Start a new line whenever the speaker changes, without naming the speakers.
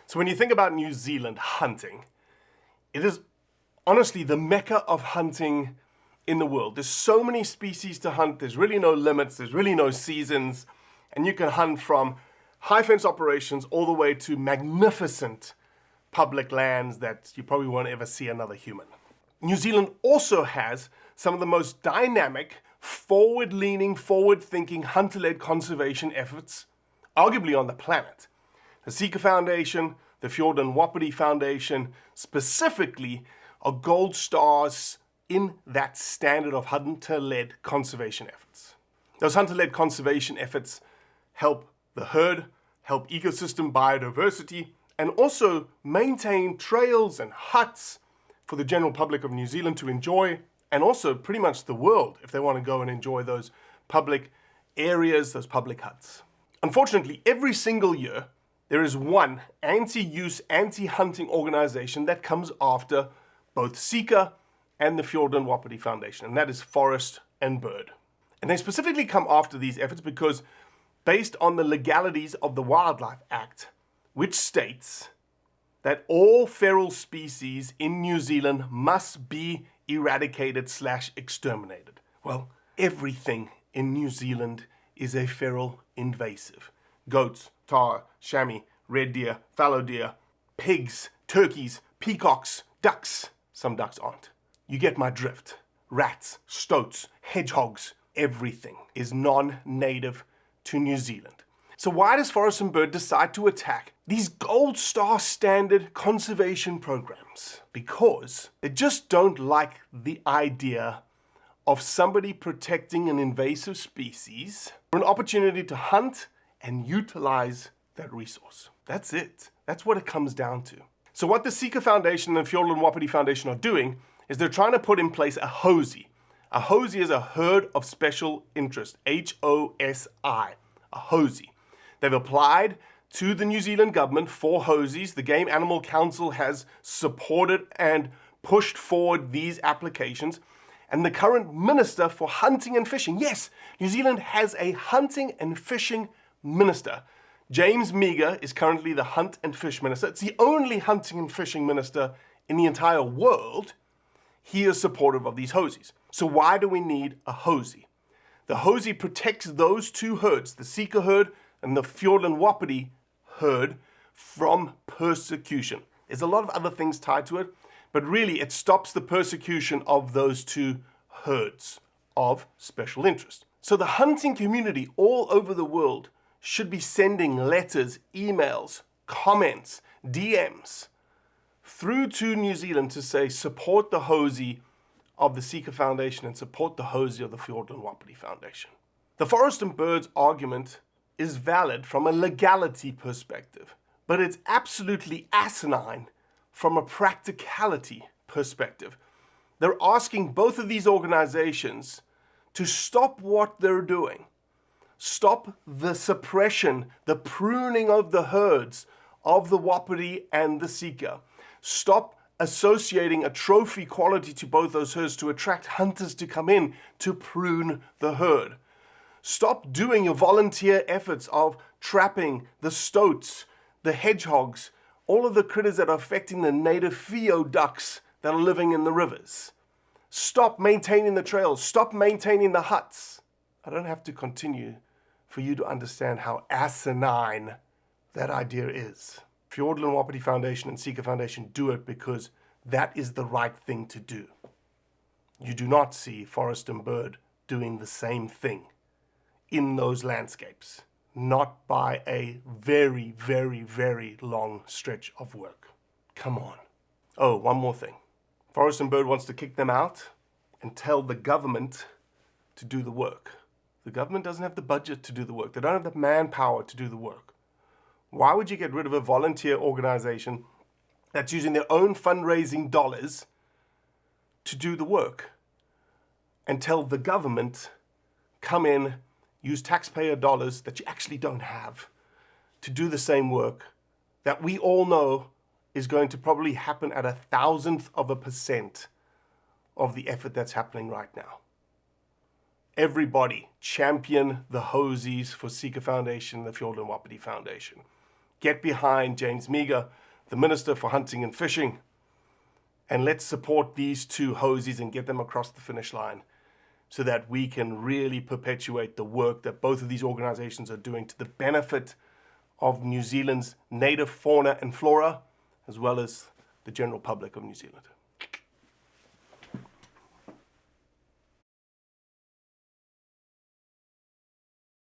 So when you think about New Zealand hunting, it is honestly the mecca of hunting in the world. There's so many species to hunt, there's really no limits, there's really no seasons, and you can hunt from high fence operations all the way to magnificent public lands that you probably won't ever see another human. New Zealand also has some of the most dynamic, forward-leaning, forward-thinking, hunter-led conservation efforts, arguably on the planet. The Sika Foundation, the Fiordland Wapiti Foundation, specifically are gold stars in that standard of hunter-led conservation efforts. Those hunter-led conservation efforts help the herd, help ecosystem biodiversity, and also maintain trails and huts for the general public of New Zealand to enjoy, and also pretty much the world if they want to go and enjoy those public areas, those public huts. Unfortunately, every single year, there is one anti-use, anti-hunting organization that comes after both Sika and the Fiordland Wapiti Foundation, and that is Forest and Bird. And they specifically come after these efforts because, based on the legalities of the Wildlife Act, which states that all feral species in New Zealand must be eradicated/exterminated. Well, everything in New Zealand is a feral invasive. Goats, tahr, chamois, red deer, fallow deer, pigs, turkeys, peacocks, ducks. Some ducks aren't. You get my drift. Rats, stoats, hedgehogs, everything is non-native to New Zealand. So why does Forest and Bird decide to attack these gold star standard conservation programs? Because they just don't like the idea of somebody protecting an invasive species for an opportunity to hunt and utilize that resource. That's it. That's what it comes down to. So what the Sika Foundation and the Fiordland Wapiti Foundation are doing is they're trying to put in place a HOSI. A HOSI is a herd of special interest, HOSI, a HOSI. They've applied to the New Zealand government for HOSIs. The Game Animal Council has supported and pushed forward these applications. And the current Minister for Hunting and Fishing, yes, New Zealand has a hunting and fishing minister. James Meagher is currently the Hunt and Fish Minister. It's the only hunting and fishing minister in the entire world. He is supportive of these HOSIs. So why do we need a HOSI? The HOSI protects those two herds, the Sika herd and the Fiordland Wapiti herd, from persecution. There's a lot of other things tied to it, but really it stops the persecution of those two herds of special interest. So the hunting community all over the world should be sending letters, emails, comments, DMs through to New Zealand to say support the HOSI of the Sika Foundation and support the HOSI of the Fiordland Wapiti Foundation. The Forest and Birds argument is valid from a legality perspective, but it's absolutely asinine from a practicality perspective. They're asking both of these organizations to stop what they're doing. Stop the suppression, the pruning of the herds of the Wapiti and the Sika. Stop associating a trophy quality to both those herds to attract hunters to come in to prune the herd. Stop doing your volunteer efforts of trapping the stoats, the hedgehogs, all of the critters that are affecting the native Fio ducks that are living in the rivers. Stop maintaining the trails. Stop maintaining the huts. I don't have to continue for you to understand how asinine that idea is. Fiordland Wapiti Foundation and Sika Foundation do it because that is the right thing to do. You do not see Forest and Bird doing the same thing in those landscapes, not by a very, very, very long stretch of work. Come on. Oh, one more thing. Forest and Bird wants to kick them out and tell the government to do the work. The government doesn't have the budget to do the work. They don't have the manpower to do the work. Why would you get rid of a volunteer organization that's using their own fundraising dollars to do the work and tell the government, come in, use taxpayer dollars that you actually don't have to do the same work that we all know is going to probably happen at 0.001% of the effort that's happening right now? Everybody champion the HOSIs for Sika Foundation, the Fiordland Wapiti Foundation. get behind James Meagher, the Minister for Hunting and Fishing, and let's support these two HOSIs and get them across the finish line so that we can really perpetuate the work that both of these organizations are doing to the benefit of New Zealand's native fauna and flora, as well as the general public of New Zealand.